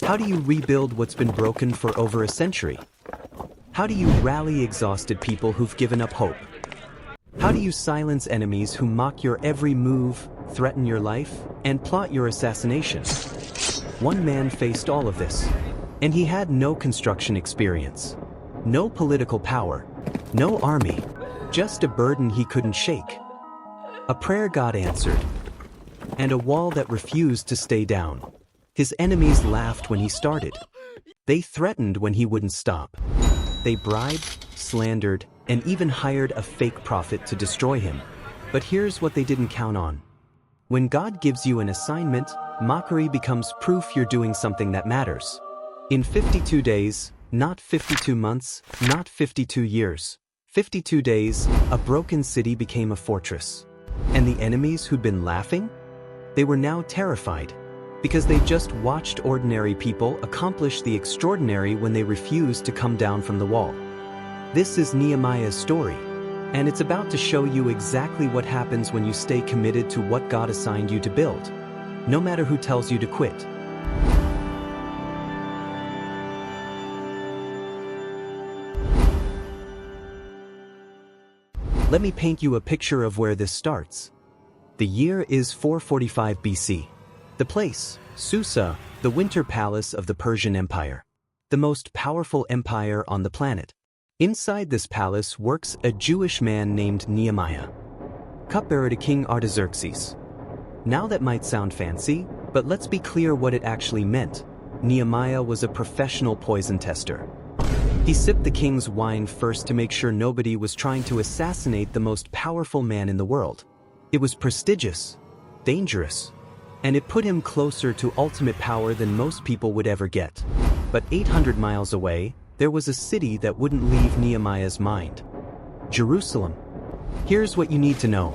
How do you rebuild what's been broken for over a century? How do you rally exhausted people who've given up hope? How do you silence enemies who mock your every move, threaten your life, and plot your assassination? One man faced all of this, and he had no construction experience, no political power, no army, just a burden he couldn't shake. A prayer God answered, and a wall that refused to stay down. His enemies laughed when he started. They threatened when he wouldn't stop. They bribed, slandered, and even hired a fake prophet to destroy him. But here's what they didn't count on. When God gives you an assignment, mockery becomes proof you're doing something that matters. In 52 days, not 52 months, not 52 years, 52 days, a broken city became a fortress. And the enemies who'd been laughing? They were now terrified, because they just watched ordinary people accomplish the extraordinary when they refused to come down from the wall. This is Nehemiah's story, and it's about to show you exactly what happens when you stay committed to what God assigned you to build, no matter who tells you to quit. Let me paint you a picture of where this starts. The year is 445 BC. The place, Susa, the winter palace of the Persian Empire, the most powerful empire on the planet. Inside this palace works a Jewish man named Nehemiah, cupbearer to King Artaxerxes. Now that might sound fancy, but let's be clear what it actually meant. Nehemiah was a professional poison tester. He sipped the king's wine first to make sure nobody was trying to assassinate the most powerful man in the world. It was prestigious, dangerous, and it put him closer to ultimate power than most people would ever get. But 800 miles away, there was a city that wouldn't leave Nehemiah's mind. Jerusalem. Here's what you need to know.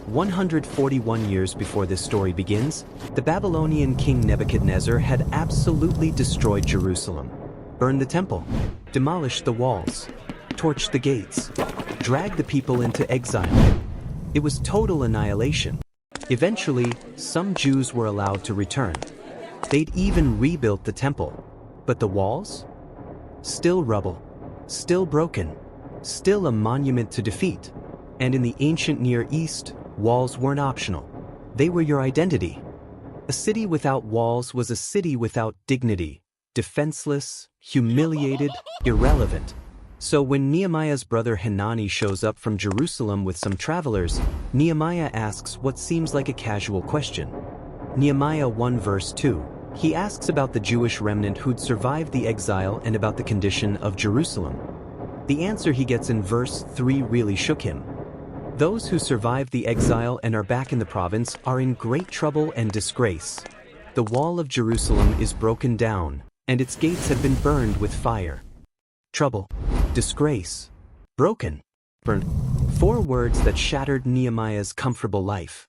141 years before this story begins, the Babylonian king Nebuchadnezzar had absolutely destroyed Jerusalem. Burned the temple, demolished the walls, torched the gates, dragged the people into exile. It was total annihilation. Eventually, some Jews were allowed to return. They'd even rebuilt the temple. But the walls? Still rubble, still broken, still a monument to defeat. And in the ancient Near East, walls weren't optional. They were your identity. A city without walls was a city without dignity, defenseless, humiliated, irrelevant. So when Nehemiah's brother Hanani shows up from Jerusalem with some travelers, Nehemiah asks what seems like a casual question. Nehemiah 1 verse 2. He asks about the Jewish remnant who'd survived the exile and about the condition of Jerusalem. The answer he gets in verse 3 really shook him. Those who survived the exile and are back in the province are in great trouble and disgrace. The wall of Jerusalem is broken down, and its gates have been burned with fire. Trouble, disgrace, broken, burned. 4 words that shattered Nehemiah's comfortable life.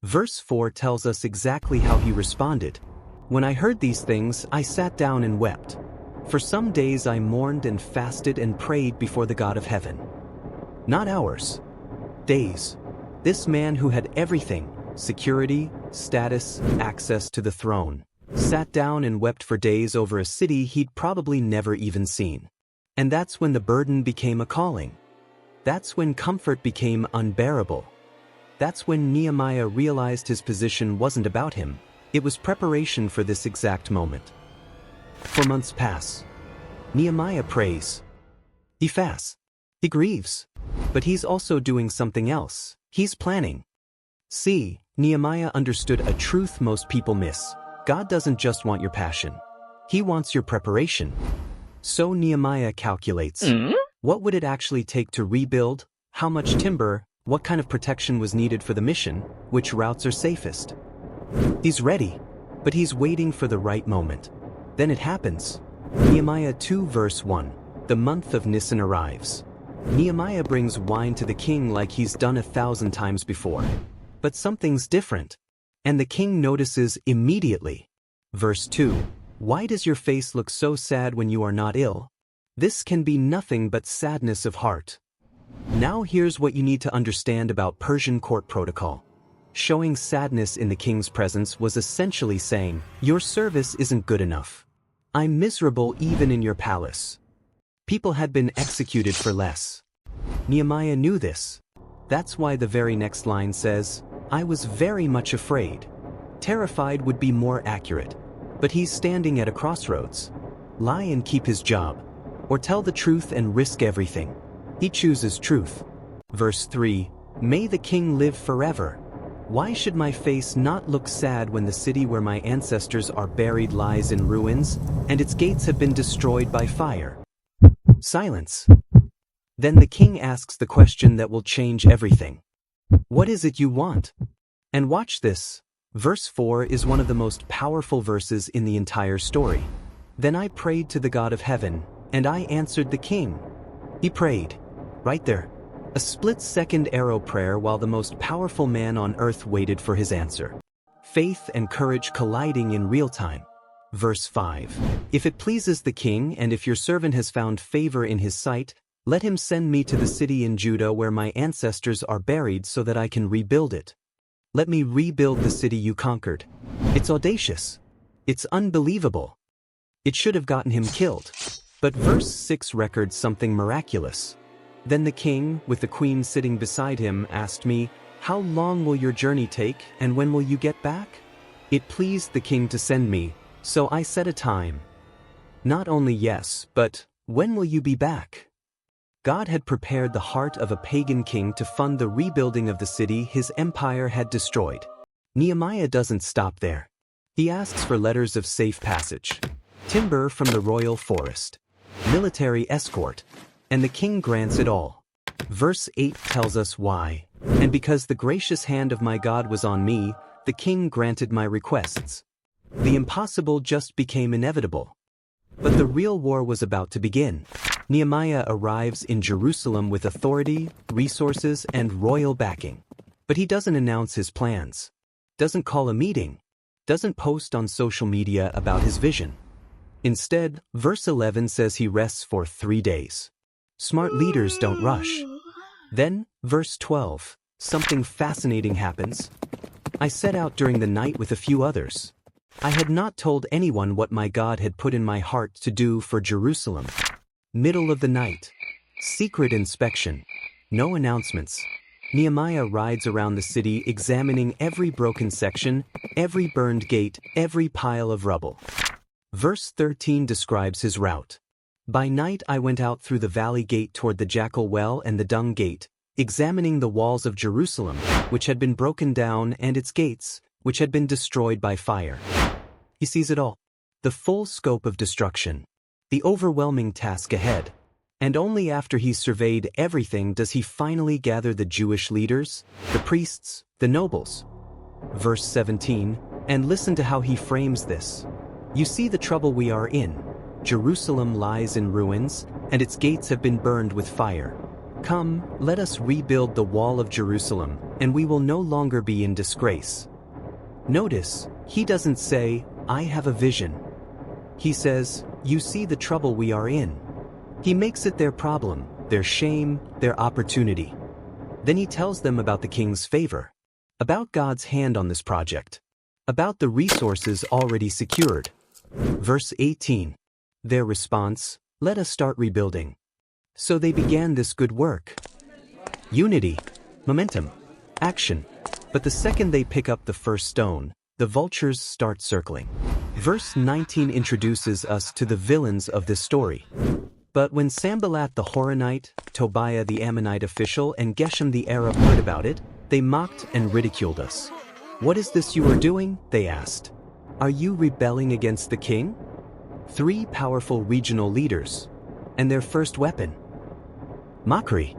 Verse 4 tells us exactly how he responded. When I heard these things, I sat down and wept. For some days I mourned and fasted and prayed before the God of heaven. Not hours, days. This man who had everything, security, status, access to the throne, sat down and wept for days over a city he'd probably never even seen. And that's when the burden became a calling. That's when comfort became unbearable. That's when Nehemiah realized his position wasn't about him. It was preparation for this exact moment. For months pass. Nehemiah prays. He fasts. He grieves. But he's also doing something else. He's planning. See, Nehemiah understood a truth most people miss. God doesn't just want your passion. He wants your preparation. So Nehemiah calculates. What would it actually take to rebuild? How much timber? What kind of protection was needed for the mission? Which routes are safest? He's ready, but he's waiting for the right moment. Then it happens. Nehemiah 2 verse 1. The month of Nisan arrives. Nehemiah brings wine to the king like he's done 1,000 times before. But something's different. And the king notices immediately. Verse 2. Why does your face look so sad when you are not ill? This can be nothing but sadness of heart. Now here's what you need to understand about Persian court protocol. Showing sadness in the king's presence was essentially saying, "Your service isn't good enough. I'm miserable even in your palace." People had been executed for less. Nehemiah knew this. That's why the very next line says, "I was very much afraid." Terrified would be more accurate. But he's standing at a crossroads. Lie and keep his job, or tell the truth and risk everything. He chooses truth. Verse 3, "May the king live forever. Why should my face not look sad when the city where my ancestors are buried lies in ruins, and its gates have been destroyed by fire?" Silence. Then the king asks the question that will change everything. "What is it you want?" And watch this. Verse 4 is one of the most powerful verses in the entire story. "Then I prayed to the God of heaven, and I answered the king." He prayed. Right there. A split-second arrow prayer while the most powerful man on earth waited for his answer. Faith and courage colliding in real time. Verse 5. "If it pleases the king and if your servant has found favor in his sight, let him send me to the city in Judah where my ancestors are buried so that I can rebuild it. Let me rebuild the city you conquered." It's audacious. It's unbelievable. It should have gotten him killed. But verse 6 records something miraculous. "Then the king, with the queen sitting beside him, asked me, 'How long will your journey take, and when will you get back?' It pleased the king to send me, so I set a time. Not only yes, but when will you be back?" God had prepared the heart of a pagan king to fund the rebuilding of the city his empire had destroyed. Nehemiah doesn't stop there. He asks for letters of safe passage, timber from the royal forest, military escort, and the king grants it all. Verse 8 tells us why. "And because the gracious hand of my God was on me, the king granted my requests." The impossible just became inevitable. But the real war was about to begin. Nehemiah arrives in Jerusalem with authority, resources, and royal backing. But he doesn't announce his plans, doesn't call a meeting, doesn't post on social media about his vision. Instead, verse 11 says he rests for 3 days. Smart leaders don't rush. Then, verse 12, something fascinating happens. "I set out during the night with a few others. I had not told anyone what my God had put in my heart to do for Jerusalem." Middle of the night. Secret inspection. No announcements. Nehemiah rides around the city examining every broken section, every burned gate, every pile of rubble. Verse 13 describes his route. "By night I went out through the valley gate toward the jackal well and the dung gate, examining the walls of Jerusalem, which had been broken down, and its gates, which had been destroyed by fire." He sees it all. The full scope of destruction. The overwhelming task ahead. And only after he's surveyed everything does he finally gather the Jewish leaders, the priests, the nobles. Verse 17, and listen to how he frames this. "You see the trouble we are in. Jerusalem lies in ruins, and its gates have been burned with fire. Come, let us rebuild the wall of Jerusalem, and we will no longer be in disgrace." Notice, he doesn't say, "I have a vision." He says, "You see the trouble we are in." He makes it their problem, their shame, their opportunity. Then he tells them about the king's favor, about God's hand on this project, about the resources already secured. Verse 18. Their response, "Let us start rebuilding." So they began this good work. Unity, momentum, action. But the second they pick up the first stone, the vultures start circling. Verse 19 introduces us to the villains of this story. "But when Sanballat the Horonite, Tobiah the Ammonite official, and Geshem the Arab heard about it, they mocked and ridiculed us. 'What is this you are doing?' they asked. 'Are you rebelling against the king?'" 3 powerful regional leaders. And their first weapon? Mockery.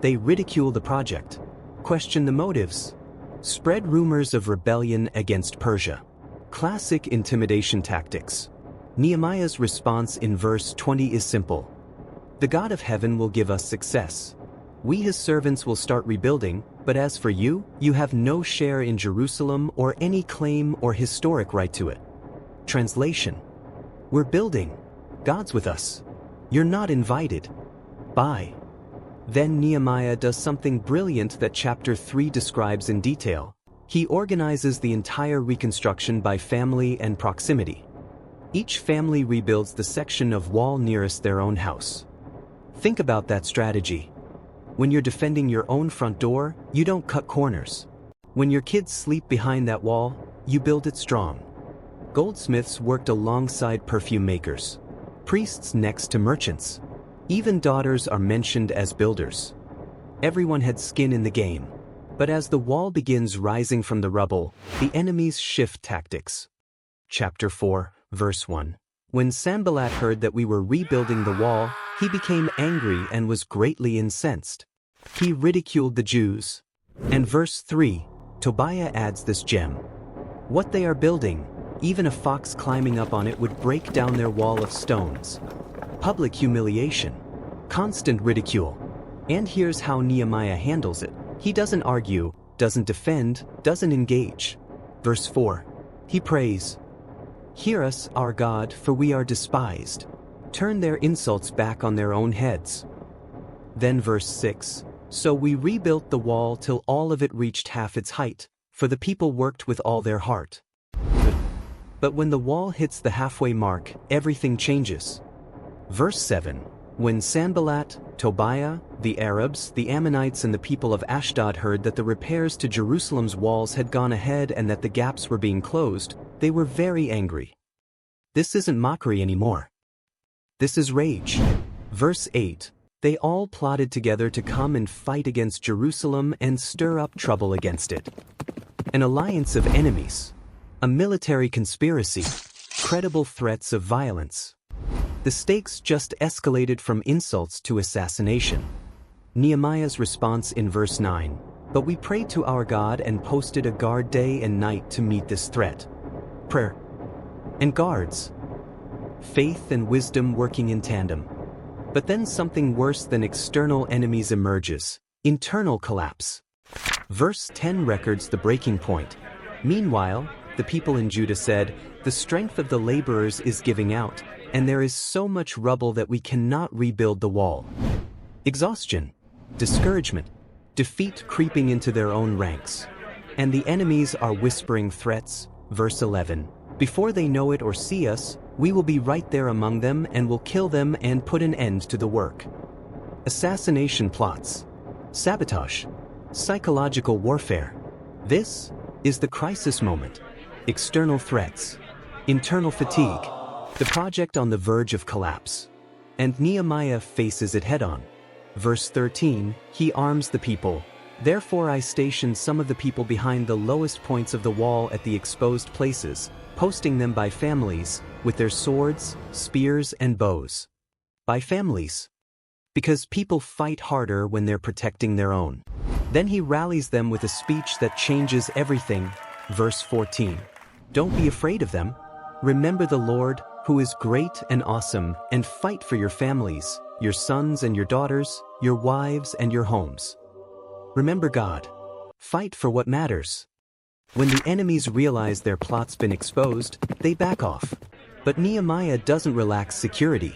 They ridicule the project, question the motives, spread rumors of rebellion against Persia. Classic intimidation tactics. Nehemiah's response in verse 20 is simple. "The God of heaven will give us success. We his servants will start rebuilding, but as for you, you have no share in Jerusalem or any claim or historic right to it." Translation. We're building. God's with us. You're not invited. Bye. Then Nehemiah does something brilliant that chapter 3 describes in detail. He organizes the entire reconstruction by family and proximity. Each family rebuilds the section of wall nearest their own house. Think about that strategy. When you're defending your own front door, you don't cut corners. When your kids sleep behind that wall, you build it strong. Goldsmiths worked alongside perfume makers. Priests next to merchants. Even daughters are mentioned as builders. Everyone had skin in the game. But as the wall begins rising from the rubble, the enemies shift tactics. Chapter 4, verse 1. When Sanballat heard that we were rebuilding the wall, he became angry and was greatly incensed. He ridiculed the Jews. And verse 3, Tobiah adds this gem. What they are building, even a fox climbing up on it would break down their wall of stones. Public humiliation. Constant ridicule. And here's how Nehemiah handles it. He doesn't argue, doesn't defend, doesn't engage. Verse 4. He prays. Hear us, our God, for we are despised. Turn their insults back on their own heads. Then verse 6. So we rebuilt the wall till all of it reached half its height, for the people worked with all their heart. But when the wall hits the halfway mark, everything changes. Verse 7. When Sanballat, Tobiah, the Arabs, the Ammonites and the people of Ashdod heard that the repairs to Jerusalem's walls had gone ahead and that the gaps were being closed, they were very angry. This isn't mockery anymore. This is rage. Verse 8. They all plotted together to come and fight against Jerusalem and stir up trouble against it. An alliance of enemies. A military conspiracy. Credible threats of violence. The stakes just escalated from insults to assassination. Nehemiah's response in verse 9. But we prayed to our God and posted a guard day and night to meet this threat. Prayer and guards. Faith and wisdom working in tandem. But then something worse than external enemies emerges. Internal collapse. Verse 10 records the breaking point. Meanwhile, the people in Judah said, the strength of the laborers is giving out, and there is so much rubble that we cannot rebuild the wall. Exhaustion, discouragement, defeat creeping into their own ranks. And the enemies are whispering threats. Verse 11. Before they know it or see us, we will be right there among them and will kill them and put an end to the work. Assassination plots. Sabotage. Psychological warfare. This is the crisis moment. External threats. Internal fatigue. The project on the verge of collapse. And Nehemiah faces it head-on. Verse 13, he arms the people. Therefore I stationed some of the people behind the lowest points of the wall at the exposed places, posting them by families, with their swords, spears and bows. By families. Because people fight harder when they're protecting their own. Then he rallies them with a speech that changes everything. Verse 14. Don't be afraid of them. Remember the Lord, who is great and awesome, and fight for your families, your sons and your daughters, your wives and your homes. Remember God. Fight for what matters. When the enemies realize their plot's been exposed, they back off. But Nehemiah doesn't relax security.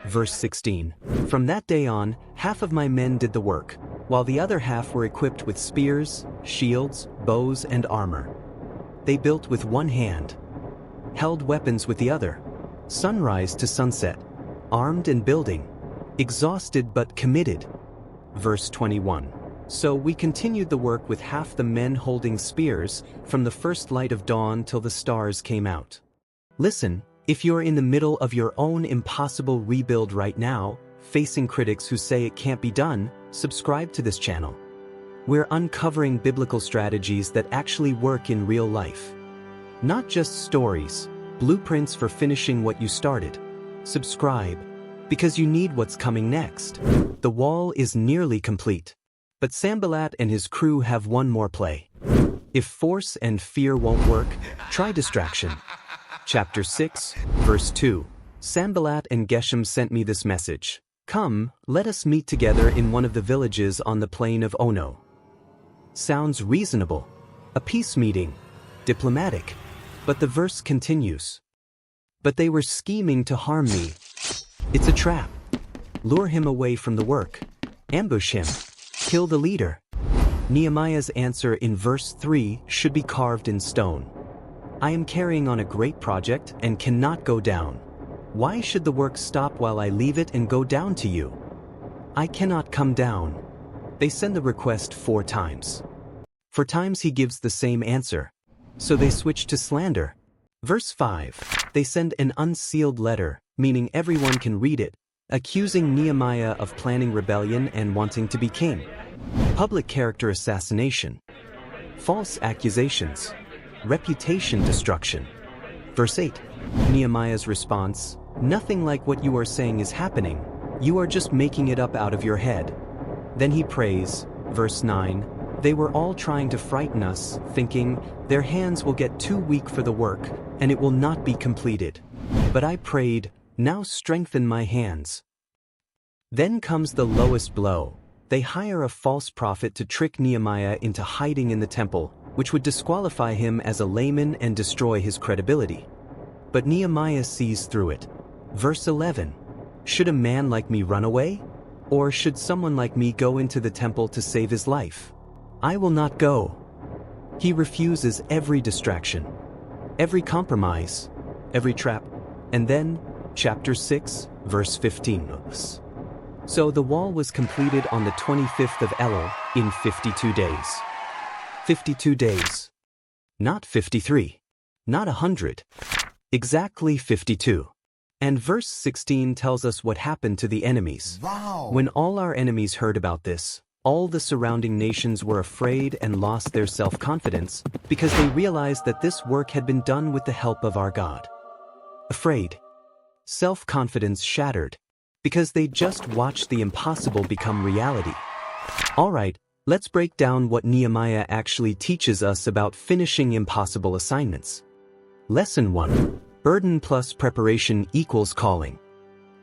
Verse 16. From that day on, half of my men did the work, while the other half were equipped with spears, shields, bows and armor. They built with one hand, held weapons with the other, sunrise to sunset, armed and building, exhausted but committed. Verse 21. So we continued the work with half the men holding spears, from the first light of dawn till the stars came out. Listen, if you're in the middle of your own impossible rebuild right now, facing critics who say it can't be done, subscribe to this channel. We're uncovering biblical strategies that actually work in real life. Not just stories, blueprints for finishing what you started. Subscribe, because you need what's coming next. The wall is nearly complete. But Sanballat and his crew have one more play. If force and fear won't work, try distraction. Chapter 6, verse 2. Sanballat and Geshem sent me this message. Come, let us meet together in one of the villages on the plain of Ono. Sounds reasonable. A peace meeting. Diplomatic. But the verse continues. But they were scheming to harm me. It's a trap. Lure him away from the work. Ambush him. Kill the leader. Nehemiah's answer in verse 3 should be carved in stone. I am carrying on a great project and cannot go down. Why should the work stop while I leave it and go down to you? I cannot come down. They send the request 4 times. 4 times he gives the same answer. So they switch to slander. Verse 5. They send an unsealed letter, meaning everyone can read it, accusing Nehemiah of planning rebellion and wanting to be king. Public character assassination. False accusations. Reputation destruction. Verse 8. Nehemiah's response, nothing like what you are saying is happening. You are just making it up out of your head. Then he prays, verse 9, they were all trying to frighten us, thinking, their hands will get too weak for the work, and it will not be completed. But I prayed, now strengthen my hands. Then comes the lowest blow. They hire a false prophet to trick Nehemiah into hiding in the temple, which would disqualify him as a layman and destroy his credibility. But Nehemiah sees through it. Verse 11. Should a man like me run away? Or should someone like me go into the temple to save his life? I will not go. He refuses every distraction, every compromise, every trap. And then, chapter 6, verse 15. So the wall was completed on the 25th of Elul in 52 days. 52 days. Not 53. Not 100. Exactly 52. And verse 16 tells us what happened to the enemies. Wow! When all our enemies heard about this, all the surrounding nations were afraid and lost their self-confidence because they realized that this work had been done with the help of our God. Afraid. Self-confidence shattered because they just watched the impossible become reality. Alright, let's break down what Nehemiah actually teaches us about finishing impossible assignments. Lesson 1. Burden plus preparation equals calling.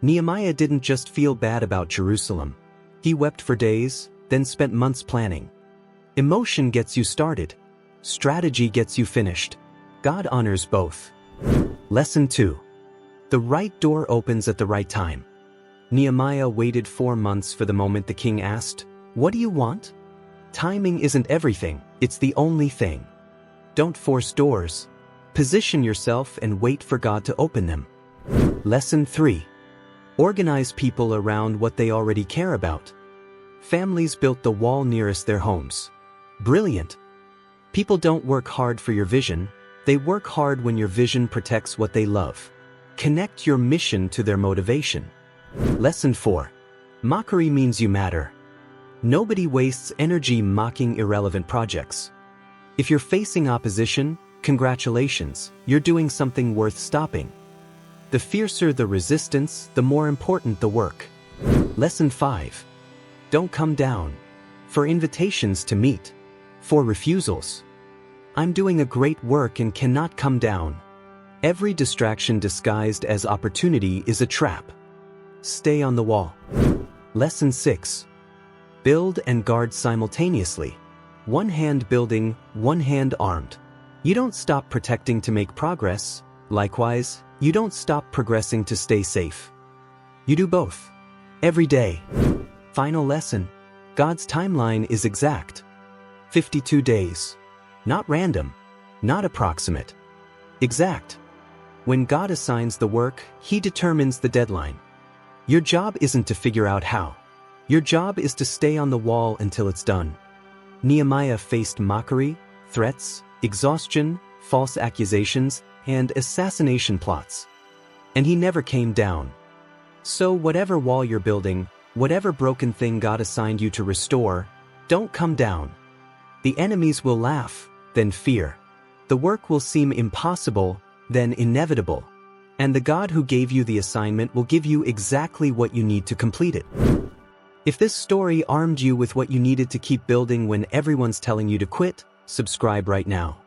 Nehemiah didn't just feel bad about Jerusalem. He wept for days, then spent months planning. Emotion gets you started. Strategy gets you finished. God honors both. Lesson 2. The right door opens at the right time. Nehemiah waited 4 months for the moment the king asked, "What do you want?" Timing isn't everything, it's the only thing. Don't force doors. Position yourself and wait for God to open them. Lesson 3. Organize people around what they already care about. Families built the wall nearest their homes. Brilliant. People don't work hard for your vision, they work hard when your vision protects what they love. Connect your mission to their motivation. Lesson 4. Mockery means you matter. Nobody wastes energy mocking irrelevant projects. If you're facing opposition, congratulations, you're doing something worth stopping. The fiercer the resistance, the more important the work. Lesson 5. Don't come down. For invitations to meet. For refusals. I'm doing a great work and cannot come down. Every distraction disguised as opportunity is a trap. Stay on the wall. Lesson 6. Build and guard simultaneously. One hand building, one hand armed. You don't stop protecting to make progress. Likewise, you don't stop progressing to stay safe. You do both. Every day. Final lesson. God's timeline is exact. 52 days. Not random. Not approximate. Exact. When God assigns the work, He determines the deadline. Your job isn't to figure out how. Your job is to stay on the wall until it's done. Nehemiah faced mockery, threats, exhaustion, false accusations, and assassination plots. And he never came down. So whatever wall you're building, whatever broken thing God assigned you to restore, don't come down. The enemies will laugh, then fear. The work will seem impossible, then inevitable. And the God who gave you the assignment will give you exactly what you need to complete it. If this story armed you with what you needed to keep building when everyone's telling you to quit, subscribe right now.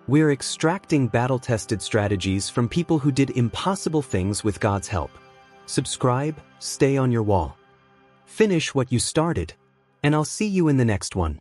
We're extracting battle-tested strategies from people who did impossible things with God's help. Subscribe, stay on your wall. Finish what you started, and I'll see you in the next one.